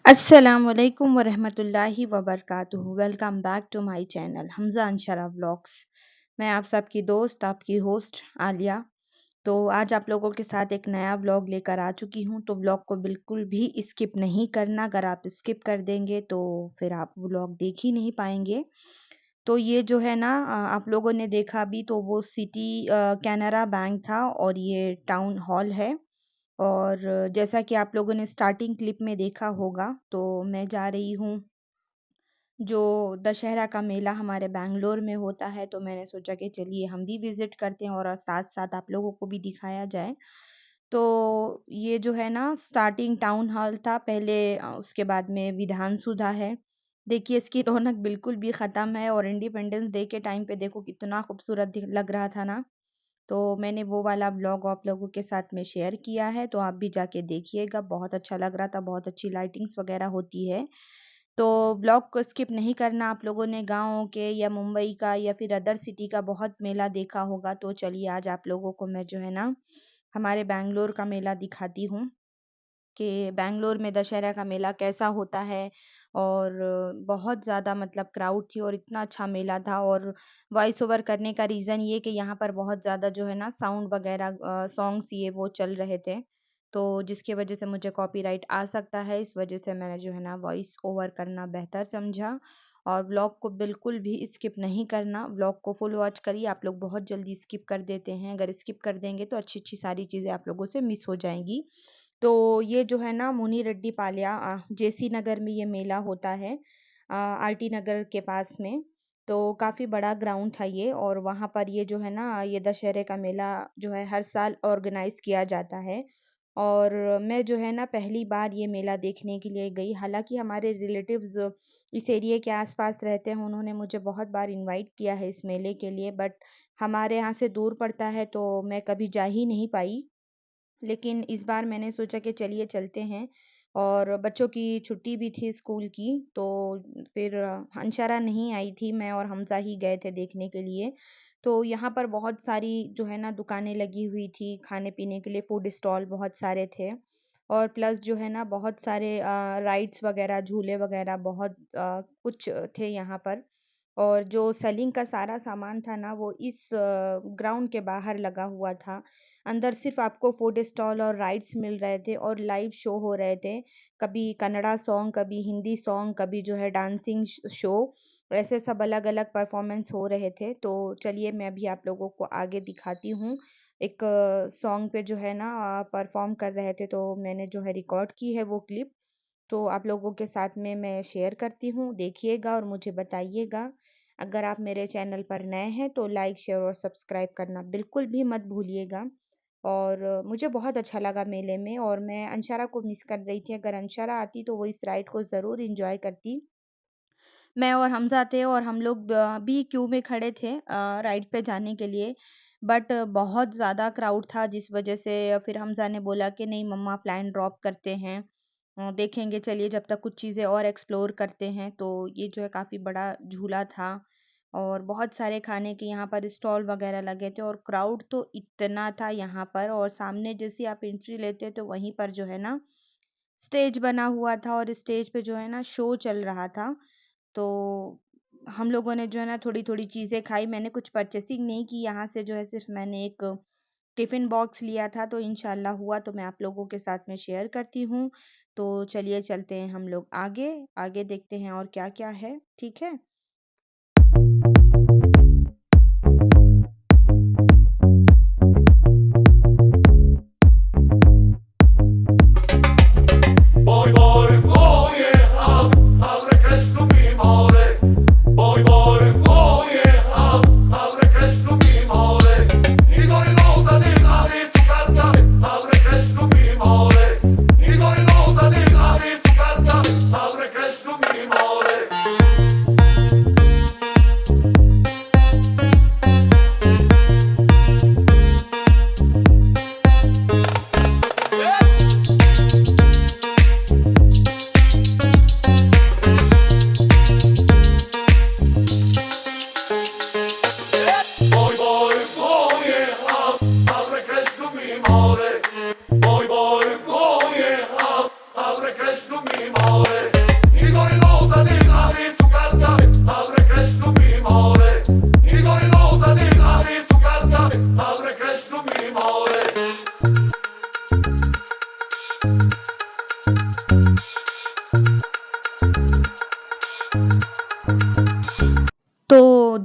अस्सलामुअलैकुम वरहमतुल्लाहि वबरकातुहू। Welcome back to my channel Hamza Anshara vlogs. मैं आप सबकी दोस्त, आपकी होस्ट आलिया। तो आज आप लोगों के साथ एक नया व्लॉग लेकर आ चुकी हूँ। तो व्लॉग को बिल्कुल भी स्किप नहीं करना। अगर आप स्किप कर देंगे तो फिर आप व्लॉग देख ही नहीं पाएंगे। तो ये जो है ना, आप लोगों ने देखा अभी, तो वो सिटी कैनरा बैंक था और ये टाउन हॉल है। और जैसा कि आप लोगों ने स्टार्टिंग क्लिप में देखा होगा, तो मैं जा रही हूँ जो दशहरा का मेला हमारे बैंगलोर में होता है। तो मैंने सोचा कि चलिए हम भी विज़िट करते हैं और साथ साथ आप लोगों को भी दिखाया जाए। तो ये जो है ना, स्टार्टिंग टाउन हॉल था पहले, उसके बाद में विधान सुधा है। देखिए इसकी रौनक बिल्कुल भी ख़त्म है। और इंडिपेंडेंस डे के टाइम पे देखो कितना खूबसूरत लग रहा था ना। तो मैंने वो वाला ब्लॉग आप लोगों के साथ में शेयर किया है, तो आप भी जाके देखिएगा। बहुत अच्छा लग रहा था, बहुत अच्छी लाइटिंग्स वगैरह होती है। तो ब्लॉग को स्किप नहीं करना। आप लोगों ने गाँव के या मुंबई का या फिर अदर सिटी का बहुत मेला देखा होगा। तो चलिए आज आप लोगों को मैं जो है ना, हमारे बैंगलोर का मेला दिखाती हूँ कि बैंगलोर में दशहरा का मेला कैसा होता है। और बहुत ज़्यादा मतलब क्राउड थी और इतना अच्छा मेला था। और वॉइस ओवर करने का रीज़न ये कि यहाँ पर बहुत ज़्यादा जो है ना साउंड वगैरह सॉन्ग्स ये वो चल रहे थे। तो जिसकी वजह से मुझे कॉपीराइट आ सकता है, इस वजह से मैंने जो है ना वॉइस ओवर करना बेहतर समझा। और व्लॉग को बिल्कुल भी स्किप नहीं करना, व्लॉग को फुल वॉच करिए। आप लोग बहुत जल्दी स्किप कर देते हैं। अगर स्किप कर देंगे तो अच्छी-अच्छी सारी चीज़ें आप लोगों से मिस हो जाएँगी। तो ये जो है ना मुनी रेड्डी पाल्या जेसी नगर में ये मेला होता है, आरटी नगर के पास में। तो काफ़ी बड़ा ग्राउंड था ये। और वहाँ पर ये जो है ना, ये दशहरे का मेला जो है हर साल ऑर्गेनाइज किया जाता है। और मैं जो है ना पहली बार ये मेला देखने के लिए गई। हालांकि हमारे रिलेटिव्स इस एरिया के आसपास रहते हैं, उन्होंने मुझे बहुत बार इनवाइट किया है इस मेले के लिए, बट हमारे यहाँ से दूर पड़ता है तो मैं कभी जा ही नहीं पाई। लेकिन इस बार मैंने सोचा कि चलिए चलते हैं। और बच्चों की छुट्टी भी थी स्कूल की। तो फिर अंशरा नहीं आई थी, मैं और हमज़ा ही गए थे देखने के लिए। तो यहाँ पर बहुत सारी जो है ना दुकानें लगी हुई थी, खाने पीने के लिए फूड स्टॉल बहुत सारे थे। और प्लस जो है ना बहुत सारे राइड्स वगैरह, झूले वगैरह बहुत कुछ थे यहाँ पर। और जो सेलिंग का सारा सामान था ना, वो इस ग्राउंड के बाहर लगा हुआ था। अंदर सिर्फ़ आपको फूड स्टॉल और राइड्स मिल रहे थे और लाइव शो हो रहे थे। कभी कन्नड़ा सॉन्ग, कभी हिंदी सॉन्ग, कभी जो है डांसिंग शो, ऐसे सब अलग-अलग परफ़ॉर्मेंस हो रहे थे। तो चलिए मैं अभी आप लोगों को आगे दिखाती हूँ। एक सॉन्ग पे जो है ना परफ़ॉर्म कर रहे थे, तो मैंने जो है रिकॉर्ड की है वो क्लिप। तो आप लोगों के साथ में मैं शेयर करती हूँ, देखिएगा और मुझे बताइएगा। अगर आप मेरे चैनल पर नए हैं तो लाइक, शेयर और सब्सक्राइब करना बिल्कुल भी मत भूलिएगा। और मुझे बहुत अच्छा लगा मेले में और मैं अंशरा को मिस कर रही थी। अगर अंशरा आती तो वो इस राइड को ज़रूर एन्जॉय करती। मैं और हमज़ा थे और हम लोग भी क्यू में खड़े थे राइड पे जाने के लिए। बट बहुत ज़्यादा क्राउड था, जिस वजह से फिर हमज़ा ने बोला कि नहीं मम्मा, प्लान ड्रॉप करते हैं। देखेंगे, चलिए जब तक कुछ चीज़ें और एक्सप्लोर करते हैं। तो ये जो है काफ़ी बड़ा झूला था और बहुत सारे खाने के यहाँ पर स्टॉल वगैरह लगे थे। और क्राउड तो इतना था यहाँ पर। और सामने जैसे आप एंट्री लेते तो वहीं पर जो है ना स्टेज बना हुआ था और स्टेज पे जो है ना शो चल रहा था। तो हम लोगों ने जो है ना थोड़ी-थोड़ी चीज़ें खाई। मैंने कुछ परचेसिंग नहीं की यहाँ से, जो है सिर्फ़ मैंने एक टिफ़िन बॉक्स लिया था। तो इंशाल्लाह हुआ तो मैं आप लोगों के साथ में शेयर करती हूँ। तो चलिए चलते हैं हम लोग आगे, आगे देखते हैं और क्या-क्या है, ठीक है? Boy, boy, oh yeah, abre Cristo mi more. Boy, boy, oh yeah, abre Cristo mi more. Igor Rosa di Ariti Carta, abre Cristo mi more. Igor Rosa di Ariti Carta, abre Cristo mi more.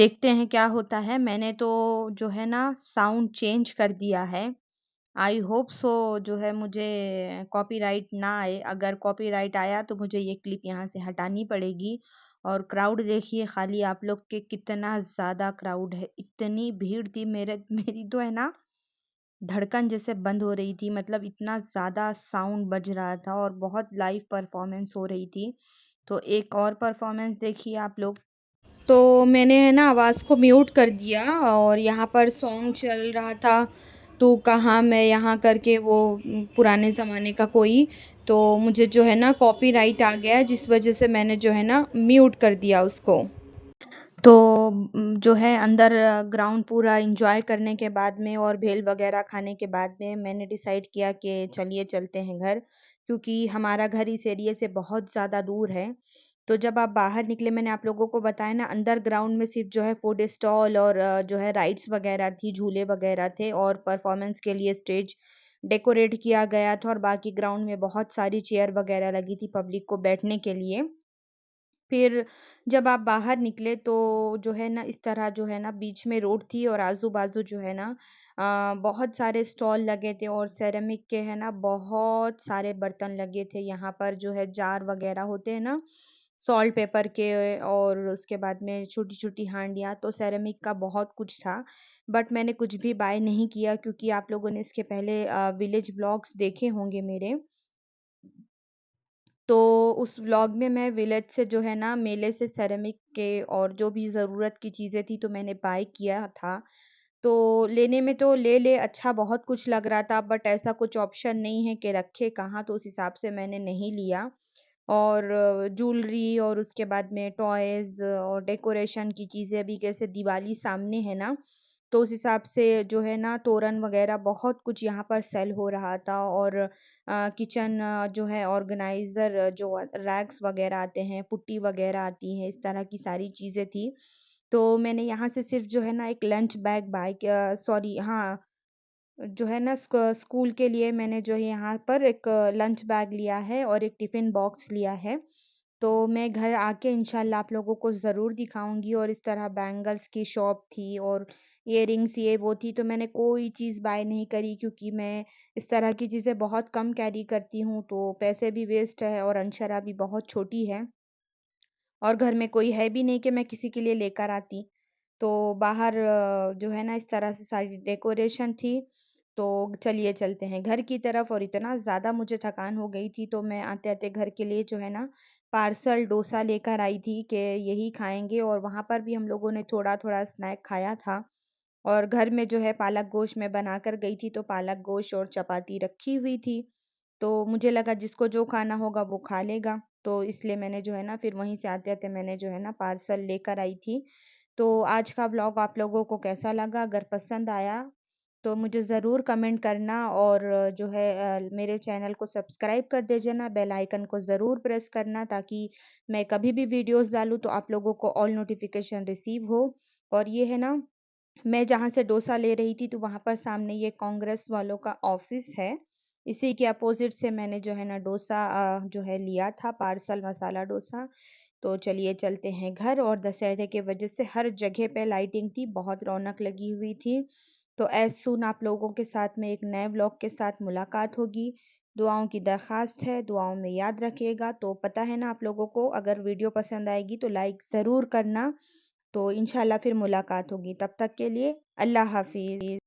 देखते हैं क्या होता है। मैंने तो जो है ना साउंड चेंज कर दिया है। आई होप सो जो है मुझे कॉपीराइट ना आए। अगर कॉपीराइट आया तो मुझे ये क्लिप यहाँ से हटानी पड़ेगी। और क्राउड देखिए खाली आप लोग के, कितना ज़्यादा क्राउड है। इतनी भीड़ थी, मेरे मेरी तो है ना धड़कन जैसे बंद हो रही थी। मतलब इतना ज़्यादा साउंड बज रहा था और बहुत लाइव परफॉर्मेंस हो रही थी। तो एक और परफॉर्मेंस देखिए आप लोग। तो मैंने है ना आवाज़ को म्यूट कर दिया और यहाँ पर सॉन्ग चल रहा था, तू कहाँ मैं यहाँ करके, वो पुराने ज़माने का कोई। तो मुझे जो है ना कॉपीराइट आ गया, जिस वजह से मैंने जो है ना म्यूट कर दिया उसको। तो जो है अंदर ग्राउंड पूरा एंजॉय करने के बाद में और भेल वगैरह खाने के बाद में मैंने डिसाइड किया कि चलिए चलते हैं घर, क्योंकि हमारा घर इस एरिया से बहुत ज़्यादा दूर है। तो जब आप बाहर निकले, मैंने आप लोगों को बताया ना, अंदर ग्राउंड में सिर्फ जो है फूड स्टॉल और जो है राइड्स वगैरह थी, झूले वगैरह थे और परफॉर्मेंस के लिए स्टेज डेकोरेट किया गया था और बाकी ग्राउंड में बहुत सारी चेयर वगैरह लगी थी पब्लिक को बैठने के लिए। फिर जब आप बाहर निकले तो जो है ना इस तरह जो है ना बीच में रोड थी और आजू-बाजू जो है ना बहुत सारे स्टॉल लगे थे और सेरेमिक के है ना बहुत सारे बर्तन लगे थे। यहाँ पर जो है जार वगैरह होते हैं ना, सॉल्ट पेपर के, और उसके बाद में छोटी-छोटी हांडियाँ, तो सेरेमिक का बहुत कुछ था। बट मैंने कुछ भी बाय नहीं किया, क्योंकि आप लोगों ने इसके पहले विलेज व्लॉग्स देखे होंगे मेरे। तो उस व्लॉग में मैं विलेज से जो है ना मेले से सेरेमिक के और जो भी ज़रूरत की चीज़ें थी तो मैंने बाय किया था। तो लेने में तो ले अच्छा बहुत कुछ लग रहा था, बट ऐसा कुछ ऑप्शन नहीं है कि रखे कहाँ, तो उस हिसाब से मैंने नहीं लिया। और ज्वेलरी और उसके बाद में टॉयज़ और डेकोरेशन की चीज़ें, अभी कैसे दिवाली सामने है ना, तो उस हिसाब से जो है ना तोरण वगैरह बहुत कुछ यहाँ पर सेल हो रहा था। और किचन जो है ऑर्गेनाइज़र, जो रैक्स वगैरह आते हैं, पुट्टी वगैरह आती है, इस तरह की सारी चीज़ें थी। तो मैंने यहाँ से सिर्फ़ जो है ना एक लंच बैग बाय किया, सॉरी हाँ, जो है ना स्कूल के लिए मैंने जो है यहाँ पर एक लंच बैग लिया है और एक टिफ़िन बॉक्स लिया है। तो मैं घर आके इंशाल्लाह आप लोगों को ज़रूर दिखाऊँगी। और इस तरह बैंगल्स की शॉप थी और इयररिंग्स ये वो थी, तो मैंने कोई चीज़ बाय नहीं करी, क्योंकि मैं इस तरह की चीज़ें बहुत कम कैरी करती हूँ, तो पैसे भी वेस्ट है और अंशरा भी बहुत छोटी है और घर में कोई है भी नहीं कि मैं किसी के लिए लेकर आती। तो बाहर जो है ना इस तरह से सारी डेकोरेशन थी। तो चलिए चलते हैं घर की तरफ। और इतना ज़्यादा मुझे थकान हो गई थी, तो मैं आते-आते घर के लिए जो है ना पार्सल डोसा लेकर आई थी कि यही खाएँगे, और वहाँ पर भी हम लोगों ने थोड़ा-थोड़ा स्नैक खाया था। और घर में जो है पालक गोश्त मैं बनाकर गई थी, तो पालक गोश्त और चपाती रखी हुई थी। तो मुझे लगा जिसको जो खाना होगा वो खा लेगा। तो इसलिए मैंने जो है ना फिर वहीं से आते-आते मैंने जो है ना पार्सल लेकर आई थी। तो आज का व्लॉग आप लोगों को कैसा लगा? अगर पसंद आया तो मुझे ज़रूर कमेंट करना, और जो है मेरे चैनल को सब्सक्राइब कर दीजिए, बेल आइकन को ज़रूर प्रेस करना, ताकि मैं कभी भी वीडियोज़ डालूँ तो आप लोगों को ऑल नोटिफ़िकेशन रिसीव हो। और ये है ना, मैं जहाँ से डोसा ले रही थी तो वहाँ पर सामने ये कांग्रेस वालों का ऑफ़िस है। इसी के अपोज़िट से मैंने जो है ना डोसा जो है लिया था, पार्सल मसाला डोसा। तो चलिए चलते हैं घर। और दशहरे के वजह से हर जगह पे लाइटिंग थी, बहुत रौनक लगी हुई थी। तो एज़ सून आप लोगों के साथ में एक नए व्लॉग के साथ मुलाकात होगी। दुआओं की दरख्वास्त है, दुआओं में याद रखिएगा। तो पता है ना आप लोगों को, अगर वीडियो पसंद आएगी तो लाइक ज़रूर करना। तो इंशाल्लाह फिर मुलाकात होगी, तब तक के लिए अल्लाह हाफ़िज़।